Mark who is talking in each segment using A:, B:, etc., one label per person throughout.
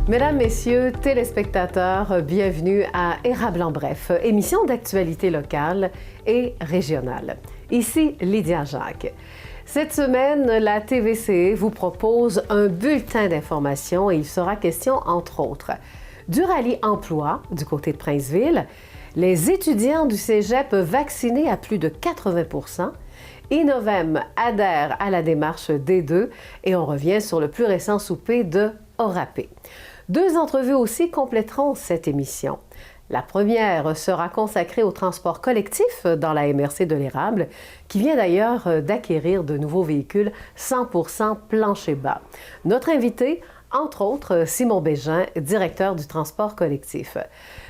A: Mesdames, Messieurs, téléspectateurs, bienvenue à Érable en bref, émission d'actualité locale et régionale. Ici Lydia Jacques. Cette semaine, la TVC vous propose un bulletin d'information et il sera question, entre autres, du rallye emploi du côté de Princeville, les étudiants du cégep vaccinés à plus de 80 %, Innovem adhère à la démarche D2 et on revient sur le plus récent souper de Orapé. Deux entrevues aussi compléteront cette émission. La première sera consacrée au transport collectif dans la MRC de l'Érable, qui vient d'ailleurs d'acquérir de nouveaux véhicules 100% plancher bas. Notre invité, entre autres, Simon Bégin, directeur du transport collectif.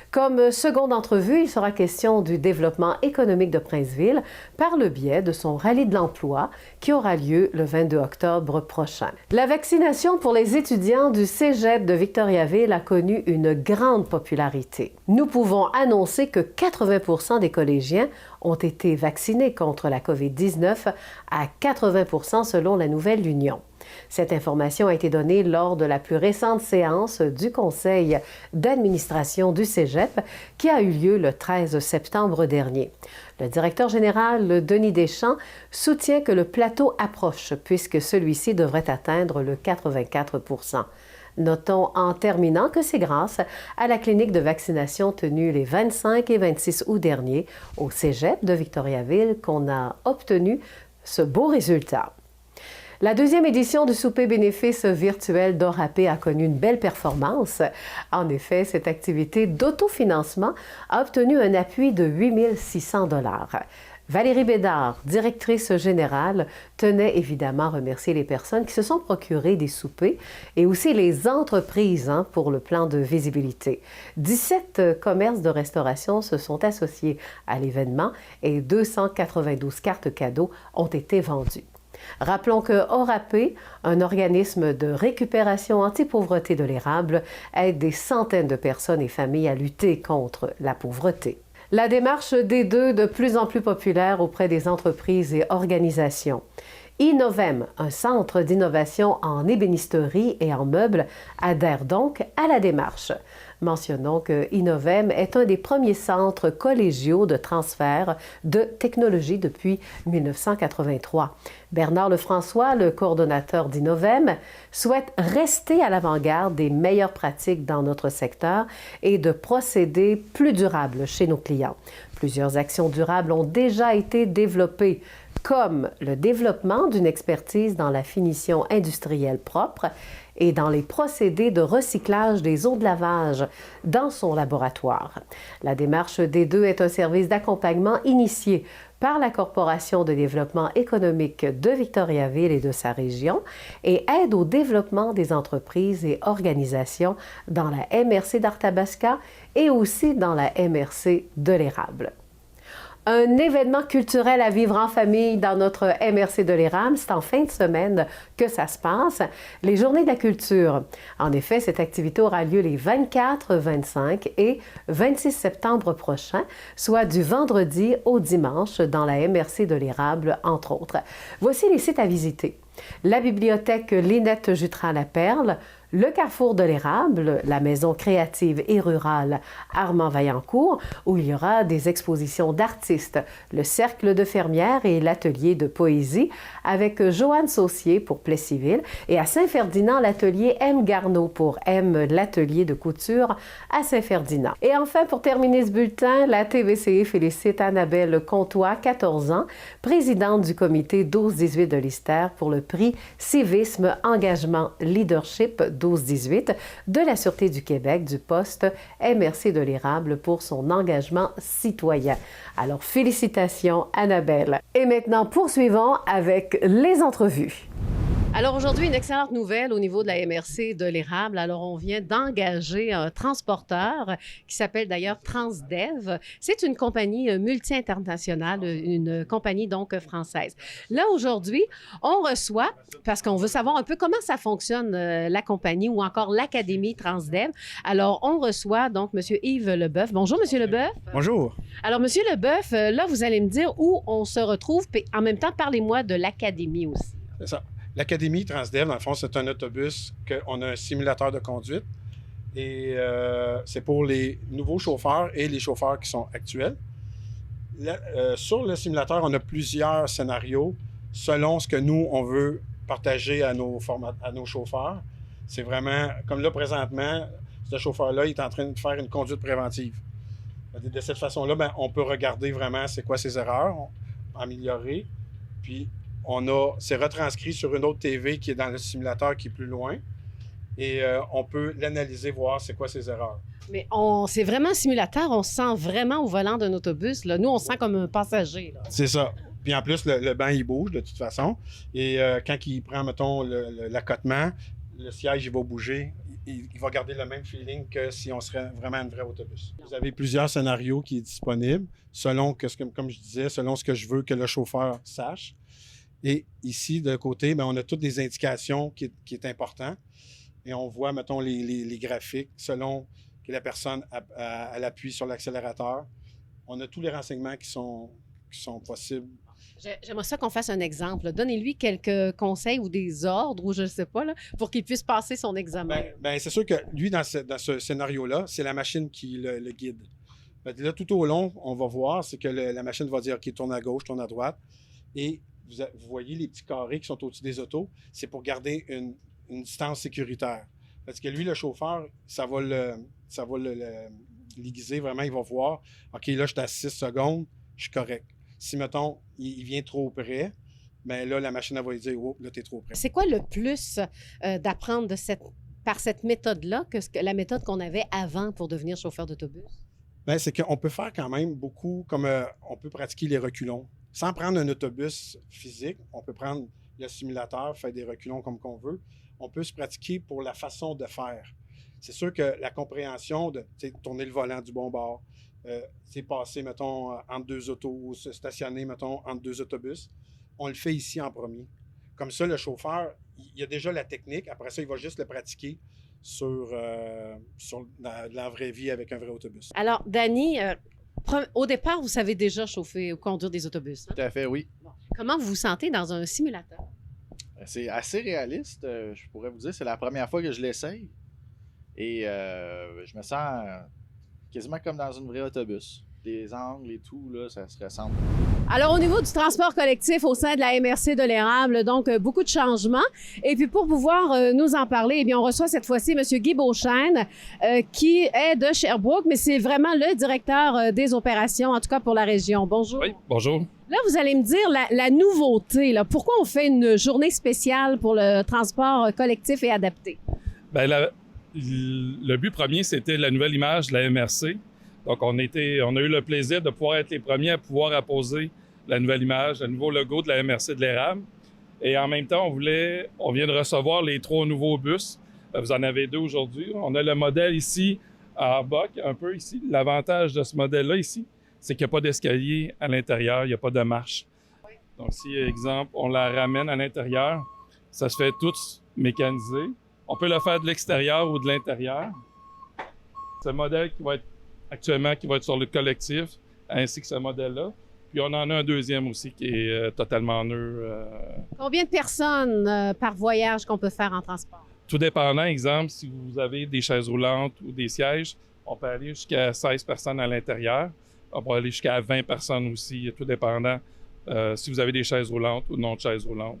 A: Comme seconde entrevue, il sera question du développement économique de Princeville par le biais de son rallye de l'emploi qui aura lieu le 22 octobre prochain. La vaccination pour les étudiants du cégep de Victoriaville a connu une grande popularité. Nous pouvons annoncer que 80 % des collégiens ont été vaccinés contre la COVID-19 à 80 % selon la Nouvelle-Union. Cette information a été donnée lors de la plus récente séance du Conseil d'administration du Cégep qui a eu lieu le 13 septembre dernier. Le directeur général, Denis Deschamps, soutient que le plateau approche puisque celui-ci devrait atteindre le 84 %. Notons en terminant que c'est grâce à la clinique de vaccination tenue les 25 et 26 août dernier au Cégep de Victoriaville qu'on a obtenu ce beau résultat. La deuxième édition du souper bénéfice virtuel d'Orapé a connu une belle performance. En effet, cette activité d'autofinancement a obtenu un appui de 8 600 $. Valérie Bédard, directrice générale, tenait évidemment à remercier les personnes qui se sont procurées des soupers et aussi les entreprises pour le plan de visibilité. 17 commerces de restauration se sont associés à l'événement et 292 cartes cadeaux ont été vendues. Rappelons que Orapé, un organisme de récupération anti-pauvreté de l'érable, aide des centaines de personnes et familles à lutter contre la pauvreté. La démarche D2 de plus en plus populaire auprès des entreprises et organisations. Innovem, un centre d'innovation en ébénisterie et en meubles, adhère donc à la démarche. Mentionnons que Innovem est un des premiers centres collégiaux de transfert de technologie depuis 1983. Bernard Lefrançois, le coordonnateur d'Innovem, souhaite rester à l'avant-garde des meilleures pratiques dans notre secteur et de procédés plus durables chez nos clients. Plusieurs actions durables ont déjà été développées, comme le développement d'une expertise dans la finition industrielle propre et dans les procédés de recyclage des eaux de lavage dans son laboratoire. La démarche D2 est un service d'accompagnement initié par la Corporation de développement économique de Victoriaville et de sa région et aide au développement des entreprises et organisations dans la MRC d'Arthabasca et aussi dans la MRC de l'Érable. Un événement culturel à vivre en famille dans notre MRC de l'Érable, c'est en fin de semaine que ça se passe, les Journées de la culture. En effet, cette activité aura lieu les 24, 25 et 26 septembre prochains, soit du vendredi au dimanche dans la MRC de l'Érable, entre autres. Voici les sites à visiter. La bibliothèque Linette Jutras-Laperle, le Carrefour de l'Érable, la maison créative et rurale Armand-Vaillancourt, où il y aura des expositions d'artistes, le Cercle de fermières et l'atelier de poésie avec Joanne Saucier pour Plessisville et à Saint-Ferdinand, l'atelier M. Garneau pour M. l'atelier de couture à Saint-Ferdinand. Et enfin, pour terminer ce bulletin, la TVC félicite Annabelle Comtois, 14 ans, présidente du comité 12-18 de l'Istère pour le prix Civisme, Engagement, Leadership 12-18 de la Sûreté du Québec du poste MRC de l'Érable pour son engagement citoyen. Alors, félicitations, Annabelle. Et maintenant, poursuivons avec les entrevues. Alors aujourd'hui, une excellente nouvelle au niveau de la MRC de l'Érable. Alors on vient d'engager un transporteur qui s'appelle d'ailleurs Transdev. C'est une compagnie multi-internationale, une compagnie donc française. Là aujourd'hui, on reçoit, parce qu'on veut savoir un peu comment ça fonctionne la compagnie ou encore l'Académie Transdev. Alors on reçoit donc M. Yves Leboeuf. Bonjour M. Leboeuf.
B: Bonjour.
A: Alors M. Leboeuf, là vous allez me dire où on se retrouve, puis en même temps parlez-moi de l'Académie aussi.
B: C'est ça. L'Académie Transdev, dans le fond, c'est un autobus qu'on a un simulateur de conduite Et c'est pour les nouveaux chauffeurs et les chauffeurs qui sont actuels. Sur le simulateur, on a plusieurs scénarios selon ce que nous, on veut partager à nos chauffeurs. C'est vraiment, comme là, présentement, ce chauffeur-là, il est en train de faire une conduite préventive. De cette façon-là, ben, on peut regarder vraiment c'est quoi ses erreurs, améliorer. Puis, c'est retranscrit sur une autre TV qui est dans le simulateur qui est plus loin. Et on peut l'analyser, voir c'est quoi ses erreurs.
A: Mais c'est vraiment un simulateur, on se sent vraiment au volant d'un autobus. Là. Nous, on se sent comme un passager. Là.
B: C'est ça. Puis en plus, le banc, il bouge de toute façon. Et quand il prend, mettons, l'accotement, le siège, il va bouger. Il va garder le même feeling que si on serait vraiment un vrai autobus. Vous avez plusieurs scénarios qui sont disponibles, selon comme je disais, selon ce que je veux que le chauffeur sache. Et ici, de côté, bien, on a toutes des indications qui est important. Et on voit, mettons, les graphiques selon que la personne elle appuie sur l'accélérateur. On a tous les renseignements qui sont possibles.
A: J'aimerais ça qu'on fasse un exemple. Donnez-lui quelques conseils ou des ordres, ou je ne sais pas, là, pour qu'il puisse passer son examen.
B: Ben, c'est sûr que lui, dans ce scénario-là, c'est la machine qui le guide. Là, tout au long, on va voir, c'est que la machine va dire, OK, tourne à gauche, tourne à droite. Et vous voyez les petits carrés qui sont au-dessus des autos, c'est pour garder une distance sécuritaire. Parce que lui, le chauffeur, ça va l'aiguiser vraiment, il va voir, OK, là, je suis à 6 secondes, je suis correct. Si, mettons, il vient trop près, bien là, la machine, elle va lui dire, oh, là, t'es trop près.
A: C'est quoi le plus d'apprendre par cette méthode-là que la méthode qu'on avait avant pour devenir chauffeur d'autobus?
B: Bien, c'est qu'on peut faire quand même beaucoup, comme on peut pratiquer les reculons. Sans prendre un autobus physique, on peut prendre le simulateur, faire des reculons comme qu'on veut. On peut se pratiquer pour la façon de faire. C'est sûr que la compréhension de tourner le volant du bon bord, c'est passer, mettons, entre deux autos ou se stationner, mettons, entre deux autobus, on le fait ici en premier. Comme ça, le chauffeur, il a déjà la technique. Après ça, il va juste le pratiquer sur la vraie vie avec un vrai autobus.
A: Alors, Danny, au départ, vous savez déjà chauffer ou conduire des autobus. Hein?
C: Tout à fait, oui.
A: Bon. Comment vous vous sentez dans un simulateur?
C: C'est assez réaliste, je pourrais vous dire. C'est la première fois que je l'essaye. Et je me sens quasiment comme dans une vraie autobus. Les angles et tout, là, ça se ressemble.
A: Alors, au niveau du transport collectif au sein de la MRC de l'Érable, donc beaucoup de changements. Et puis, pour pouvoir nous en parler, eh bien, on reçoit cette fois-ci M. Guy Beauchesne, qui est de Sherbrooke, mais c'est vraiment le directeur des opérations, en tout cas pour la région. Bonjour.
D: Oui, bonjour.
A: Là, vous allez me dire la nouveauté. Là. Pourquoi on fait une journée spéciale pour le transport collectif et adapté?
D: Bien, le but premier, c'était la nouvelle image de la MRC. Donc, on a eu le plaisir de pouvoir être les premiers à pouvoir apposer la nouvelle image, le nouveau logo de la MRC de l'Érable. Et en même temps, on vient de recevoir les 3 nouveaux bus. Vous en avez 2 aujourd'hui. On a le modèle ici en boc, un peu ici. L'avantage de ce modèle-là ici, c'est qu'il n'y a pas d'escalier à l'intérieur, il n'y a pas de marche. Donc, si, exemple, on la ramène à l'intérieur, ça se fait tout mécanisé. On peut le faire de l'extérieur ou de l'intérieur. Ce modèle qui va être sur le collectif, ainsi que ce modèle-là. Puis on en a un deuxième aussi qui est totalement neuf.
A: Combien de personnes par voyage qu'on peut faire en transport?
D: Tout dépendant, exemple, si vous avez des chaises roulantes ou des sièges, on peut aller jusqu'à 16 personnes à l'intérieur. On peut aller jusqu'à 20 personnes aussi, tout dépendant si vous avez des chaises roulantes ou non de chaises roulantes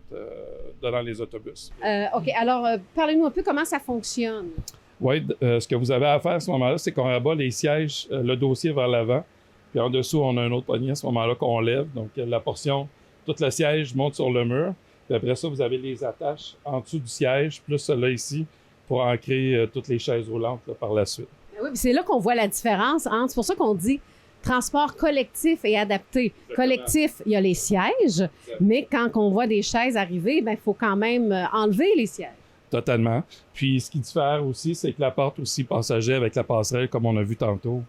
D: dans les autobus.
A: OK. Alors, parlez-nous un peu comment ça fonctionne.
D: Oui, ce que vous avez à faire à ce moment-là, c'est qu'on rabat les sièges, le dossier vers l'avant. Puis en dessous, on a un autre poignet à ce moment-là qu'on lève. Donc, la portion, tout le siège monte sur le mur. Puis après ça, vous avez les attaches en dessous du siège, plus celle-là ici, pour ancrer toutes les chaises roulantes là, par la suite.
A: Oui, c'est là qu'on voit la différence entre, c'est pour ça qu'on dit transport collectif et adapté. Exactement. Collectif, il y a les sièges, exactement. Mais quand on voit des chaises arriver, il faut quand même enlever les sièges.
D: Totalement. Puis ce qui diffère aussi, c'est que la porte aussi passager avec la passerelle, comme on a vu tantôt,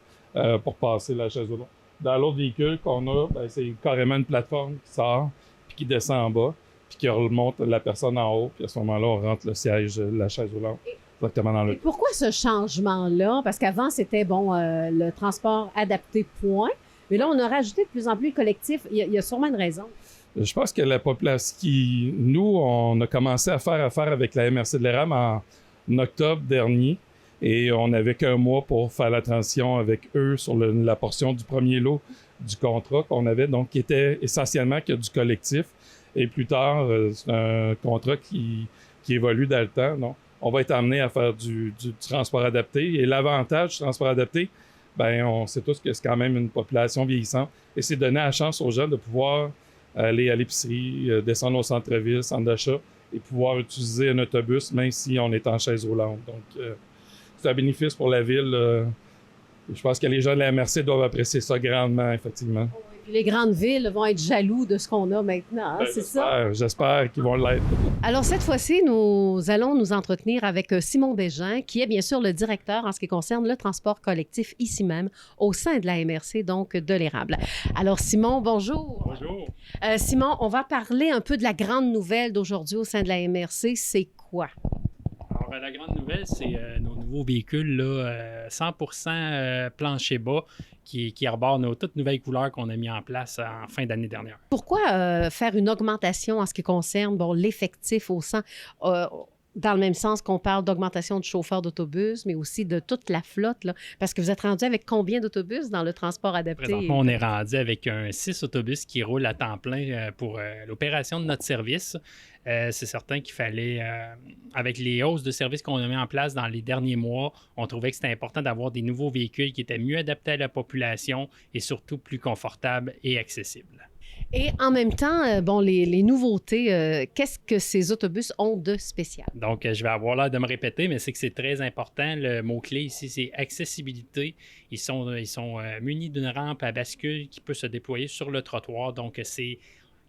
D: pour passer la chaise roulante. Dans l'autre véhicule qu'on a, c'est carrément une plateforme qui sort, puis qui descend en bas, puis qui remonte la personne en haut, puis à ce moment-là, on rentre le siège, la chaise roulante directement dans le...
A: Et pourquoi ce changement-là? Parce qu'avant, c'était, le transport adapté, point. Mais là, on a rajouté de plus en plus le collectif. Il y a sûrement une raison.
D: Je pense que la population nous, on a commencé à faire affaire avec la MRC de l'Érable en octobre dernier. Et on n'avait qu'un mois pour faire la transition avec eux sur la portion du premier lot du contrat qu'on avait, donc qui était essentiellement que du collectif. Et plus tard, c'est un contrat qui évolue dans le temps. Donc, on va être amené à faire du transport adapté. Et l'avantage du transport adapté, ben on sait tous que c'est quand même une population vieillissante. Et c'est donner la chance aux gens de pouvoir aller à l'épicerie, descendre au centre-ville, centre d'achat, et pouvoir utiliser un autobus, même si on est en chaise roulante. Donc, c'est un bénéfice pour la ville. Je pense que les gens de la MRC doivent apprécier ça grandement, effectivement.
A: Puis les grandes villes vont être jaloux de ce qu'on a maintenant, hein, c'est ça?
D: J'espère qu'ils vont l'être.
A: Alors, cette fois-ci, nous allons nous entretenir avec Simon Bégin, qui est bien sûr le directeur en ce qui concerne le transport collectif ici même, au sein de la MRC, donc de l'Érable. Alors, Simon, bonjour.
D: Bonjour.
A: Simon, on va parler un peu de la grande nouvelle d'aujourd'hui au sein de la MRC. C'est quoi?
E: Alors, la grande nouvelle, c'est nos nouveaux véhicules, là, 100% plancher bas, qui arborent nos toutes nouvelles couleurs qu'on a mis en place en fin d'année dernière.
A: Pourquoi faire une augmentation en ce qui concerne l'effectif au sein, dans le même sens qu'on parle d'augmentation du chauffeur d'autobus, mais aussi de toute la flotte, là, parce que vous êtes rendu avec combien d'autobus dans le transport adapté?
E: Présentement, on est rendu avec 6 autobus qui roulent à temps plein pour l'opération de notre service. C'est certain qu'il fallait, avec les hausses de services qu'on a mis en place dans les derniers mois, on trouvait que c'était important d'avoir des nouveaux véhicules qui étaient mieux adaptés à la population et surtout plus confortables et accessibles.
A: Et en même temps, les nouveautés, qu'est-ce que ces autobus ont de spécial?
E: Donc, je vais avoir l'air de me répéter, mais c'est que c'est très important. Le mot-clé ici, c'est accessibilité. Ils sont munis d'une rampe à bascule qui peut se déployer sur le trottoir. Donc,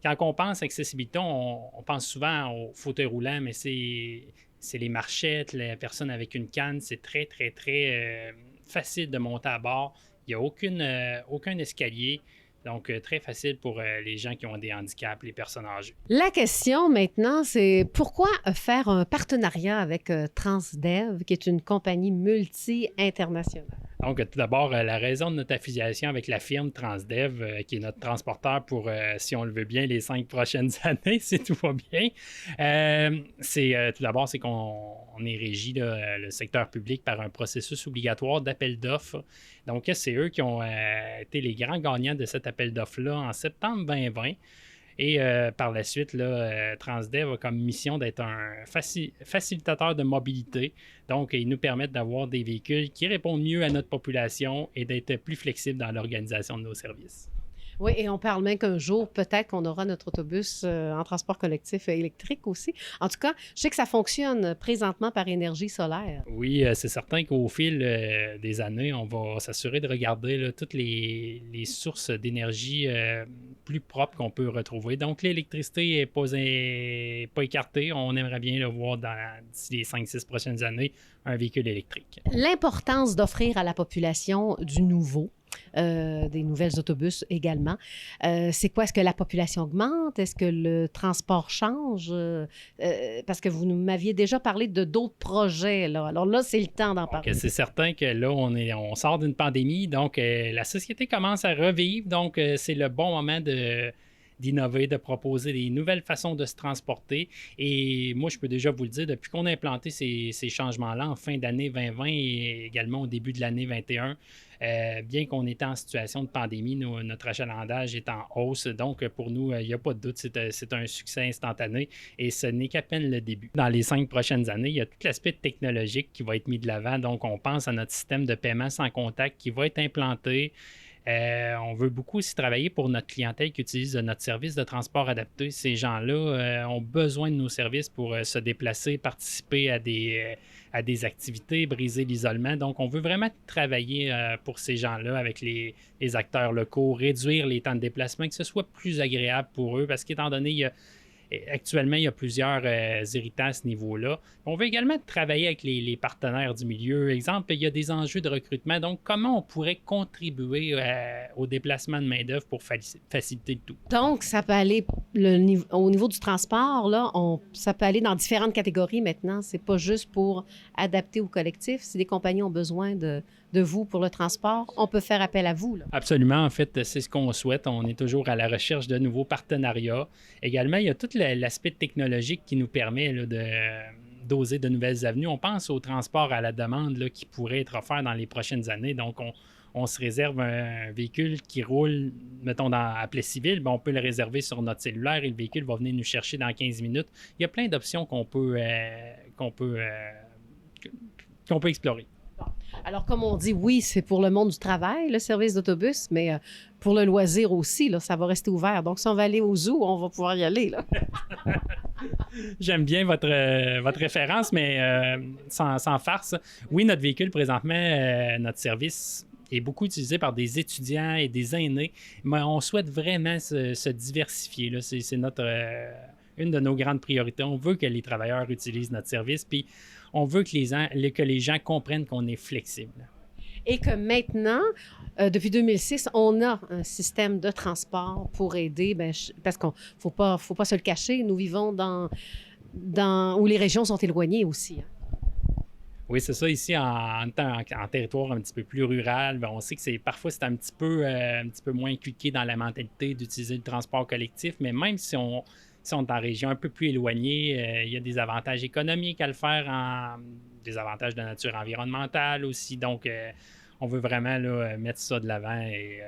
E: quand on pense accessibilité, on pense souvent au fauteuil roulant, mais c'est les marchettes, les personnes avec une canne. C'est très, très, très facile de monter à bord. Il n'y a aucun escalier. Donc, très facile pour les gens qui ont des handicaps, les personnes âgées.
A: La question maintenant, c'est pourquoi faire un partenariat avec Transdev, qui est une compagnie multi-internationale?
E: Donc, tout d'abord, la raison de notre affiliation avec la firme Transdev, qui est notre transporteur pour, si on le veut bien, les 5 prochaines années, si tout va bien, tout d'abord, c'est qu'on est régi, le secteur public, par un processus obligatoire d'appel d'offres. Donc, c'est eux qui ont été les grands gagnants de cet appel d'offres-là en septembre 2020. Et par la suite, Transdev a comme mission d'être un facilitateur de mobilité. Donc, ils nous permettent d'avoir des véhicules qui répondent mieux à notre population et d'être plus flexibles dans l'organisation de nos services.
A: Oui, et on parle même qu'un jour, peut-être qu'on aura notre autobus en transport collectif électrique aussi. En tout cas, je sais que ça fonctionne présentement par énergie solaire.
E: Oui, c'est certain qu'au fil des années, on va s'assurer de regarder là, toutes les sources d'énergie plus propres qu'on peut retrouver. Donc, l'électricité n'est pas écartée. On aimerait bien le voir d'ici les 5-6 prochaines années, un véhicule électrique.
A: L'importance d'offrir à la population du nouveau. Des nouvelles autobus également. C'est quoi? Est-ce que la population augmente? Est-ce que le transport change? Parce que vous m'aviez déjà parlé de d'autres projets. Là. Alors là, c'est le temps d'en parler.
E: C'est certain que là, on sort d'une pandémie, donc la société commence à revivre. Donc, c'est le bon moment d'innover, de proposer des nouvelles façons de se transporter. Et moi, je peux déjà vous le dire, depuis qu'on a implanté ces changements-là en fin d'année 2020 et également au début de l'année 2021, bien qu'on était en situation de pandémie, notre achalandage est en hausse. Donc, pour nous, il n'y a pas de doute, c'est un succès instantané et ce n'est qu'à peine le début. Dans les 5 prochaines années, il y a tout l'aspect technologique qui va être mis de l'avant. Donc, on pense à notre système de paiement sans contact qui va être implanté. On veut beaucoup aussi travailler pour notre clientèle qui utilise notre service de transport adapté. Ces gens-là ont besoin de nos services pour se déplacer, participer à des activités, briser l'isolement. Donc, on veut vraiment travailler pour ces gens-là avec les acteurs locaux, réduire les temps de déplacement, que ce soit plus agréable pour eux, parce qu'étant donné, actuellement, il y a plusieurs irritants à ce niveau-là. On veut également travailler avec les partenaires du milieu. Exemple, il y a des enjeux de recrutement. Donc, comment on pourrait contribuer au déplacement de main-d'œuvre pour faciliter le tout? Donc,
A: ça peut aller au niveau du transport, là, ça peut aller dans différentes catégories maintenant. C'est pas juste pour adapter au collectif. Si des compagnies ont besoin de vous pour le transport, on peut faire appel à vous. Là.
E: Absolument. En fait, c'est ce qu'on souhaite. On est toujours à la recherche de nouveaux partenariats. Également, il y a tout l'aspect technologique qui nous permet là, doser de nouvelles avenues. On pense au transport à la demande là, qui pourrait être offert dans les prochaines années. Donc, on se réserve un véhicule qui roule, mettons, à Plessisville, on peut le réserver sur notre cellulaire et le véhicule va venir nous chercher dans 15 minutes. Il y a plein d'options qu'on peut explorer.
A: Alors, comme on dit, oui, c'est pour le monde du travail, le service d'autobus, mais pour le loisir aussi, là, ça va rester ouvert. Donc, si on va aller au zoo, on va pouvoir y aller, là.
E: J'aime bien votre référence, mais sans farce. Oui, notre véhicule, présentement, notre service est beaucoup utilisé par des étudiants et des aînés, mais on souhaite vraiment se diversifier. Là. C'est une de nos grandes priorités. On veut que les travailleurs utilisent notre service, puis on veut que les gens comprennent qu'on est flexible.
A: Et que maintenant, depuis 2006, on a un système de transport pour aider, parce qu'il ne faut pas se le cacher, nous vivons où les régions sont éloignées aussi.
E: Oui, c'est ça. Ici, en territoire un petit peu plus rural, on sait que parfois c'est un petit peu moins inculqué dans la mentalité d'utiliser le transport collectif, mais même si on est en région un peu plus éloignée, il y a des avantages économiques à le faire, des avantages de nature environnementale aussi. Donc, on veut vraiment là, mettre ça de l'avant et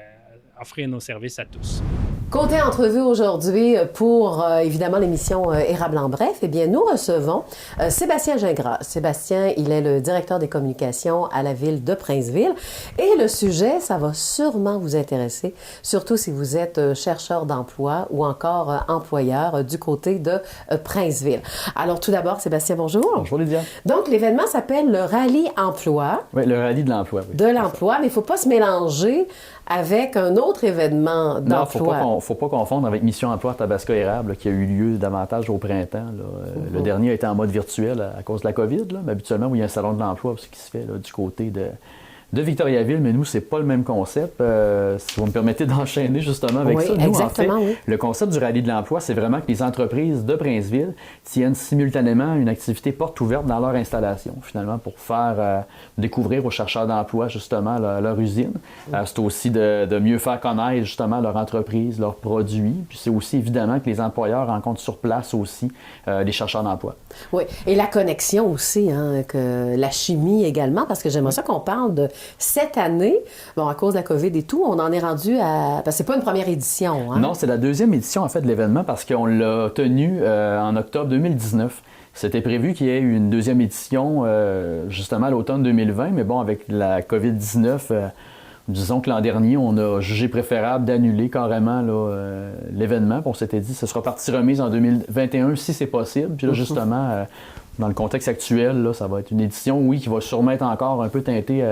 E: offrir nos services à tous.
A: Côté entrevue aujourd'hui pour, évidemment, l'émission Érable en bref, eh bien, nous recevons Sébastien Gingras. Sébastien, il est le directeur des communications à la ville de Princeville. Et le sujet, ça va sûrement vous intéresser, surtout si vous êtes chercheur d'emploi ou encore employeur du côté de Princeville. Alors, tout d'abord, Sébastien, bonjour.
F: Bonjour, Lydia.
A: Donc, l'événement s'appelle le Rallye Emploi.
F: Oui, le rallye de l'emploi. Oui.
A: De l'emploi, mais il ne faut pas se mélanger avec un autre événement d'emploi.
F: Non, il ne faut pas confondre avec Mission Emploi Tabasco-Érable qui a eu lieu davantage au printemps. Le dernier a été en mode virtuel à cause de la COVID, là, mais habituellement, il y a un salon de l'emploi qui se fait là, du côté de Victoriaville, mais nous, c'est pas le même concept. Si vous me permettez d'enchaîner justement avec ça. Nous,
A: exactement,
F: en fait, le concept du rallye de l'emploi, c'est vraiment que les entreprises de Princeville tiennent simultanément une activité porte ouverte dans leur installation, finalement, pour faire découvrir aux chercheurs d'emploi, justement, leur usine. C'est aussi de mieux faire connaître, justement, leur entreprise, leurs produits. Puis c'est aussi, évidemment, que les employeurs rencontrent sur place aussi les chercheurs d'emploi. Oui,
A: et la connexion aussi, que la chimie également, parce que j'aimerais ça qu'on parle de cette année, à cause de la COVID et tout, on en est rendu à... Parce que c'est pas une première édition.
F: Non, c'est la deuxième édition, en fait, de l'événement, parce qu'on l'a tenu en octobre 2019. C'était prévu qu'il y ait une deuxième édition, justement, à l'automne 2020, mais avec la COVID-19... disons que l'an dernier, on a jugé préférable d'annuler carrément l'événement. On s'était dit que ce sera partie remise en 2021 si c'est possible. Puis là, justement, dans le contexte actuel, là, ça va être une édition, oui, qui va sûrement être encore un peu teintée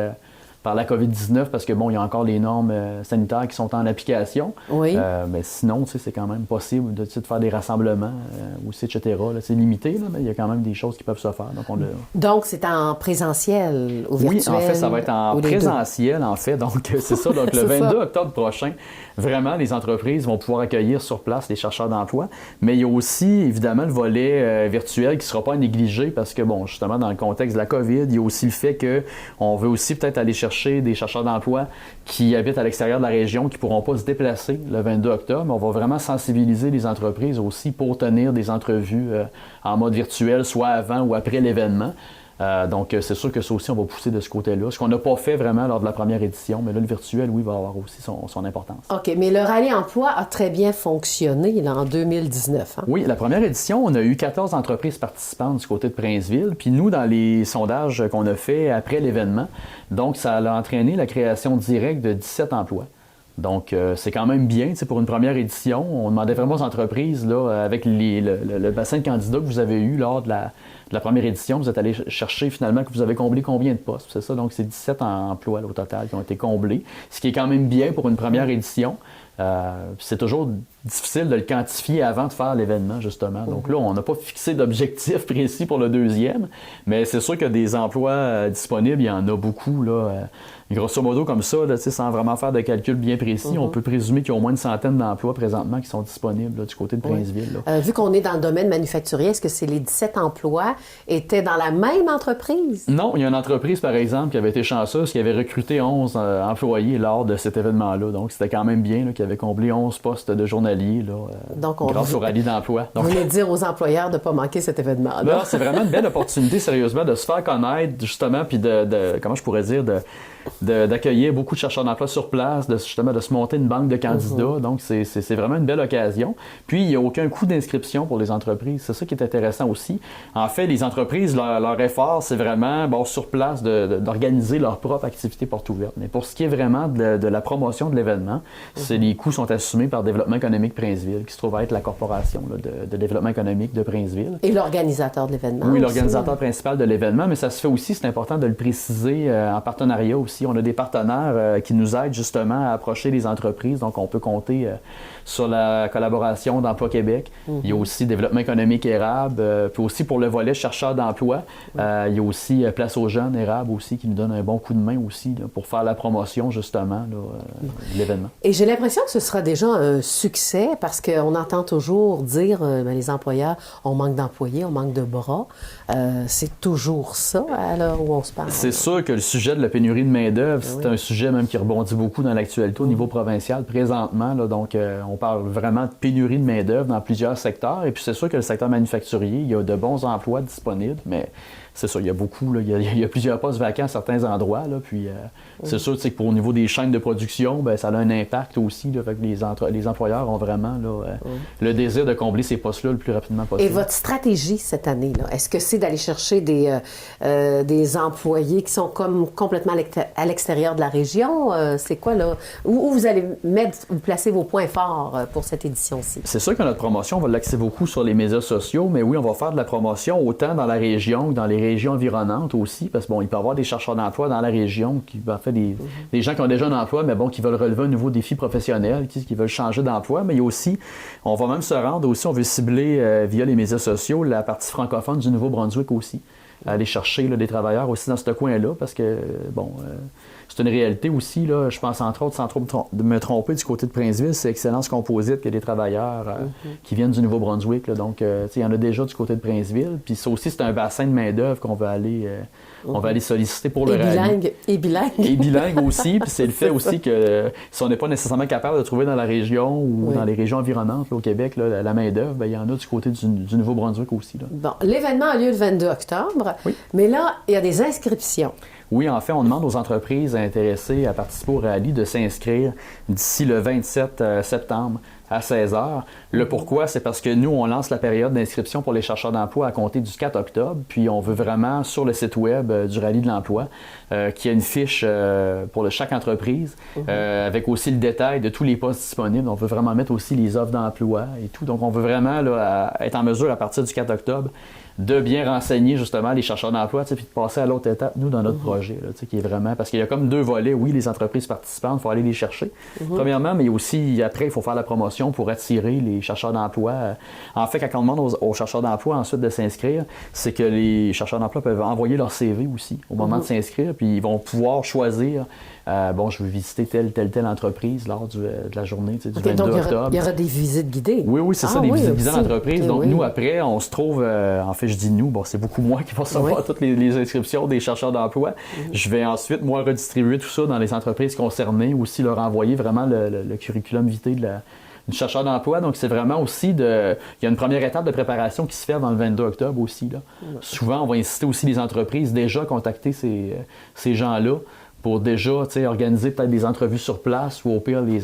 F: par la COVID-19 parce que, il y a encore les normes sanitaires qui sont en application.
A: Oui.
F: Mais sinon, c'est quand même possible de faire des rassemblements aussi, etc. Là, c'est limité, là, mais il y a quand même des choses qui peuvent se faire.
A: Donc, c'est en présentiel ou virtuel?
F: Oui, en fait, ça va être en présentiel, en fait. Donc, c'est ça. Donc, le 22 octobre prochain, vraiment, les entreprises vont pouvoir accueillir sur place les chercheurs d'emploi. Mais il y a aussi, évidemment, le volet virtuel qui ne sera pas négligé parce que, justement, dans le contexte de la COVID, il y a aussi le fait qu'on veut aussi peut-être aller chercher des chercheurs d'emploi qui habitent à l'extérieur de la région, qui ne pourront pas se déplacer le 22 octobre. Mais on va vraiment sensibiliser les entreprises aussi pour tenir des entrevues en mode virtuel, soit avant ou après l'événement. Donc, c'est sûr que ça aussi, on va pousser de ce côté-là. Ce qu'on n'a pas fait vraiment lors de la première édition, mais là, le virtuel, oui, va avoir aussi son importance.
A: OK, mais le rallye emploi a très bien fonctionné là, en 2019.
F: Oui, la première édition, on a eu 14 entreprises participantes du côté de Princeville. Puis nous, dans les sondages qu'on a fait après l'événement, donc ça a entraîné la création directe de 17 emplois. Donc, c'est quand même bien. Pour une première édition, on demandait vraiment aux entreprises, là, avec le bassin de candidats que vous avez eu lors de la première édition, vous êtes allé chercher finalement que vous avez comblé combien de postes. C'est ça, donc c'est 17 emplois là, au total qui ont été comblés, ce qui est quand même bien pour une première édition. C'est toujours difficile de le quantifier avant de faire l'événement, justement. Donc là, on n'a pas fixé d'objectif précis pour le deuxième, mais c'est sûr que des emplois disponibles, il y en a beaucoup, là. Grosso modo, comme ça, là, sans vraiment faire de calcul bien précis, on peut présumer qu'il y a au moins une centaine d'emplois présentement qui sont disponibles là, du côté de Princeville.
A: Vu qu'on est dans le domaine manufacturier, est-ce que c'est les 17 emplois étaient dans la même entreprise?
F: Non, il y a une entreprise, par exemple, qui avait été chanceuse, qui avait recruté 11 employés lors de cet événement-là. Donc, c'était quand même bien là, qu'il y avait comblé 11 postes de journaliers là,
A: Donc,
F: grâce au rallye d'emploi.
A: Vous voulez dire aux employeurs de ne pas manquer cet événement-là.
F: C'est vraiment une belle opportunité, sérieusement, de se faire connaître, justement, puis comment je pourrais dire, d'accueillir beaucoup de chercheurs d'emploi sur place, justement de se monter une banque de candidats. Donc, c'est vraiment une belle occasion. Puis, il n'y a aucun coût d'inscription pour les entreprises. C'est ça qui est intéressant aussi. En fait, les entreprises, leur effort, c'est vraiment, sur place, d'organiser leur propre activité porte ouverte. Mais pour ce qui est vraiment de la promotion de l'événement, les coûts sont assumés par Développement économique Princeville, qui se trouve à être la corporation là, de développement économique de Princeville.
A: Et l'organisateur de l'événement.
F: Oui, l'organisateur principal de l'événement, mais ça se fait aussi, c'est important de le préciser, en partenariat aussi. On a des partenaires qui nous aident justement à approcher les entreprises, donc on peut compter sur la collaboration d'Emploi Québec. Il y a aussi Développement économique érable, puis aussi pour le volet chercheurs d'emploi, il y a aussi Place aux jeunes érable aussi qui nous donne un bon coup de main aussi là, pour faire la promotion justement de l'événement.
A: Et j'ai l'impression que ce sera déjà un succès parce qu'on entend toujours dire les employeurs, on manque d'employés, on manque de bras. C'est toujours ça à l'heure où on se parle.
F: C'est sûr que le sujet de la pénurie de main-d'œuvre, c'est un sujet même qui rebondit beaucoup dans l'actualité au niveau provincial présentement. Là, donc, on parle vraiment de pénurie de main-d'œuvre dans plusieurs secteurs. Et puis, c'est sûr que le secteur manufacturier, il y a de bons emplois disponibles, mais c'est sûr, il y a beaucoup, là, il y a plusieurs postes vacants à certains endroits. Là, puis, c'est sûr que au niveau des chaînes de production, ça a un impact aussi. Là, fait que les employeurs ont vraiment le désir de combler ces postes-là le plus rapidement possible.
A: Et votre stratégie cette année, là, est-ce que c'est d'aller chercher des employés qui sont complètement à l'extérieur de la région? C'est quoi, là? Où vous allez placer vos points forts pour cette édition-ci? C'est
F: sûr que notre promotion, on va l'axer beaucoup sur les médias sociaux, mais oui, on va faire de la promotion autant dans la région que dans les régions environnantes aussi, parce que il peut y avoir des chercheurs d'emploi dans la région, des gens qui ont déjà un emploi, mais qui veulent relever un nouveau défi professionnel, qui veulent changer d'emploi, mais il y a aussi, on va même se rendre aussi, on veut cibler via les médias sociaux la partie francophone du Nouveau-Brunswick aussi, aller chercher des travailleurs aussi dans ce coin-là, parce que, c'est une réalité aussi, là, je pense entre autres, sans trop me tromper, du côté de Princeville, c'est Excellence Composite, qu'il y a des travailleurs qui viennent du Nouveau-Brunswick. Là, donc, il y en a déjà du côté de Princeville. Puis ça aussi, c'est un bassin de main-d'œuvre qu'on va aller solliciter pour le rallye.
A: Et bilingue.
F: Et bilingue aussi. Puis c'est le fait aussi que si on n'est pas nécessairement capable de trouver dans la région ou dans les régions environnantes là, au Québec, là, la main-d'œuvre, il y en a du côté du Nouveau-Brunswick aussi. Là.
A: Bon, l'événement a lieu le 22 octobre, mais là, il y a des inscriptions.
F: Oui, en fait, on demande aux entreprises intéressées à participer au rallye de s'inscrire d'ici le 27 septembre à 16h. Le pourquoi, c'est parce que nous, on lance la période d'inscription pour les chercheurs d'emploi à compter du 4 octobre, puis on veut vraiment, sur le site web du rallye de l'emploi, qu'il y ait une fiche pour chaque entreprise, avec aussi le détail de tous les postes disponibles. On veut vraiment mettre aussi les offres d'emploi et tout. Donc, on veut vraiment être en mesure, à partir du 4 octobre, de bien renseigner justement les chercheurs d'emploi, puis de passer à l'autre étape, nous, dans notre projet, là, qui est vraiment... Parce qu'il y a comme deux volets. Oui, les entreprises participantes, il faut aller les chercher, premièrement, mais aussi, après, il faut faire la promotion pour attirer les chercheurs d'emploi. En fait, quand on demande aux chercheurs d'emploi ensuite de s'inscrire, c'est que les chercheurs d'emploi peuvent envoyer leur CV aussi au moment de s'inscrire, puis ils vont pouvoir choisir je veux visiter telle entreprise lors de la journée du 22 octobre.
A: Il y aura des visites guidées.
F: Oui, c'est ça, des visites guidées d'entreprise. Donc, nous, après, on se trouve, en fait, je dis nous, c'est beaucoup moi qui va recevoir toutes les inscriptions des chercheurs d'emploi. Je vais ensuite, moi, redistribuer tout ça dans les entreprises concernées, aussi leur envoyer vraiment le curriculum vitae du chercheur d'emploi. Donc, c'est vraiment aussi il y a une première étape de préparation qui se fait avant le 22 octobre aussi. Là. Souvent, on va inciter aussi les entreprises déjà à contacter ces gens-là pour déjà organiser peut-être des entrevues sur place ou au pire les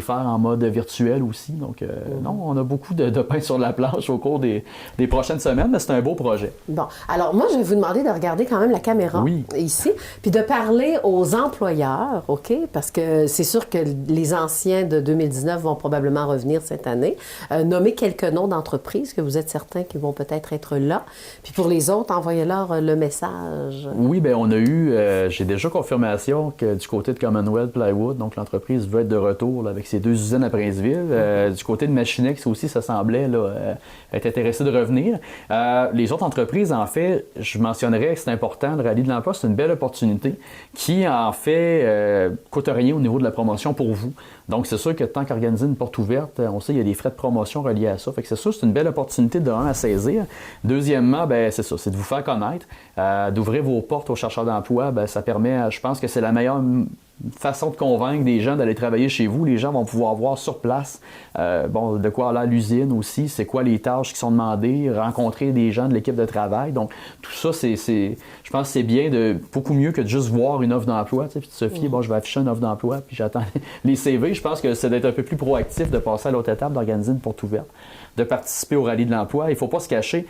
F: faire en mode virtuel aussi. Donc, non, on a beaucoup de pain sur la planche au cours des prochaines semaines, mais c'est un beau projet.
A: Bon, alors moi, je vais vous demander de regarder quand même la caméra ici, puis de parler aux employeurs, OK? Parce que c'est sûr que les anciens de 2019 vont probablement revenir cette année. Nommer quelques noms d'entreprises que vous êtes certains qui vont peut-être être là. Puis pour les autres, envoyez-leur le message.
F: Oui, bien, on a eu, j'ai déjà confirmation que du côté de Commonwealth Plywood, donc l'entreprise veut être de retour là, avec ses 2 usines à Princeville. Du côté de Machinex aussi, ça semblait être intéressé de revenir. Les autres entreprises, en fait, je mentionnerais que c'est important, le rallye de l'emploi, c'est une belle opportunité qui, en fait, coûte rien au niveau de la promotion pour vous. Donc, c'est sûr que tant qu'organiser une porte ouverte, on sait qu'il y a des frais de promotion reliés à ça. Fait que c'est sûr, c'est une belle opportunité de à saisir. Deuxièmement, c'est ça, c'est de vous faire connaître, d'ouvrir vos portes aux chercheurs d'emploi. Ça permet, je pense que c'est la meilleure façon de convaincre des gens d'aller travailler chez vous. Les gens vont pouvoir voir sur place de quoi a l'air l'usine aussi, c'est quoi les tâches qui sont demandées, rencontrer des gens de l'équipe de travail. Donc, tout ça, je pense que c'est bien, beaucoup mieux que de juste voir une offre d'emploi, puis de se fier, je vais afficher une offre d'emploi, puis j'attends les CV. Je pense que c'est d'être un peu plus proactif, de passer à l'autre étape, d'organiser une porte ouverte, de participer au rallye de l'emploi. Il ne faut pas se cacher.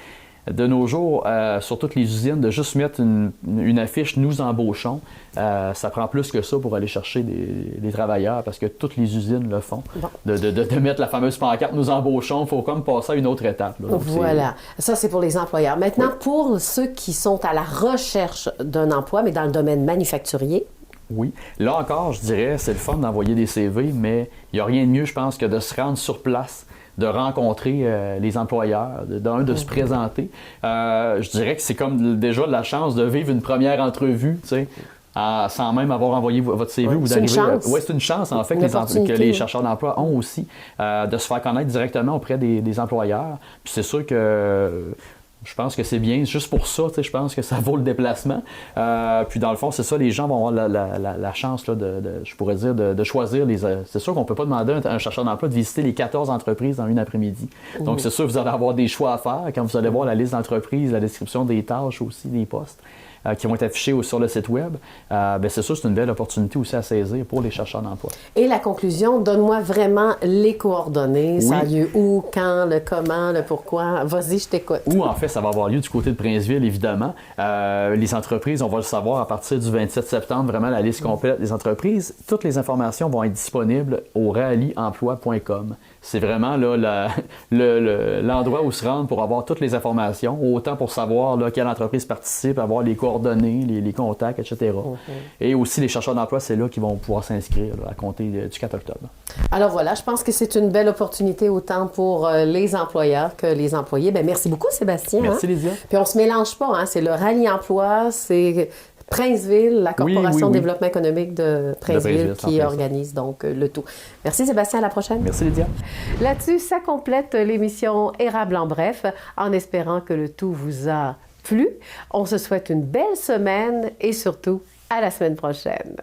F: De nos jours, sur toutes les usines, de juste mettre une affiche « Nous embauchons », ça prend plus que ça pour aller chercher des travailleurs, parce que toutes les usines le font. Bon. De mettre la fameuse pancarte « Nous embauchons », il faut comme passer à une autre étape. Là. Donc,
A: voilà. Ça, c'est pour les employeurs. Maintenant, oui. Pour ceux qui sont à la recherche d'un emploi, mais dans le domaine manufacturier.
F: Oui. Là encore, je dirais, c'est le fun d'envoyer des CV, mais il n'y a rien de mieux, je pense, que de se rendre sur place, de rencontrer les employeurs, de se présenter. Je dirais que c'est comme déjà la chance de vivre une première entrevue, tu sais, sans même avoir envoyé votre CV ou d'arriver. Oui, c'est une chance, en fait, que les chercheurs d'emploi ont aussi, de se faire connaître directement auprès des employeurs. Puis c'est sûr que je pense que c'est bien, juste pour ça, je pense que ça vaut le déplacement. Puis dans le fond, c'est ça, les gens vont avoir la chance, là, je pourrais dire, de choisir les... C'est sûr qu'on ne peut pas demander à un chercheur d'emploi de visiter les 14 entreprises dans une après-midi. Donc c'est sûr que vous allez avoir des choix à faire quand vous allez voir la liste d'entreprises, la description des tâches aussi, des postes qui vont être affichés sur le site web. C'est sûr que c'est une belle opportunité aussi à saisir pour les chercheurs d'emploi.
A: Et la conclusion, donne-moi vraiment les coordonnées, oui. Ça a lieu où, quand, le comment, le pourquoi. Vas-y, je t'écoute.
F: Où, en fait, ça va avoir lieu du côté de Princeville, évidemment. Les entreprises, on va le savoir à partir du 27 septembre, vraiment la liste complète des entreprises. Toutes les informations vont être disponibles au rallyemploi.com. C'est vraiment là, l'endroit où se rendre pour avoir toutes les informations, autant pour savoir là, quelle entreprise participe, avoir les coordonnées, les contacts, etc. Et aussi, les chercheurs d'emploi, c'est là qu'ils vont pouvoir s'inscrire à compter du 4 octobre.
A: Alors voilà, je pense que c'est une belle opportunité autant pour les employeurs que les employés. Bien, merci beaucoup, Sébastien.
F: Merci, Lydia.
A: Puis on ne se mélange pas, hein? C'est le Rallye Emploi, c'est Princeville, la Corporation de développement économique de Princeville qui organise donc le tout. Merci Sébastien, à la prochaine.
F: Merci Lydia.
A: Là-dessus, ça complète l'émission Érable en bref, en espérant que le tout vous a plu. On se souhaite une belle semaine et surtout à la semaine prochaine.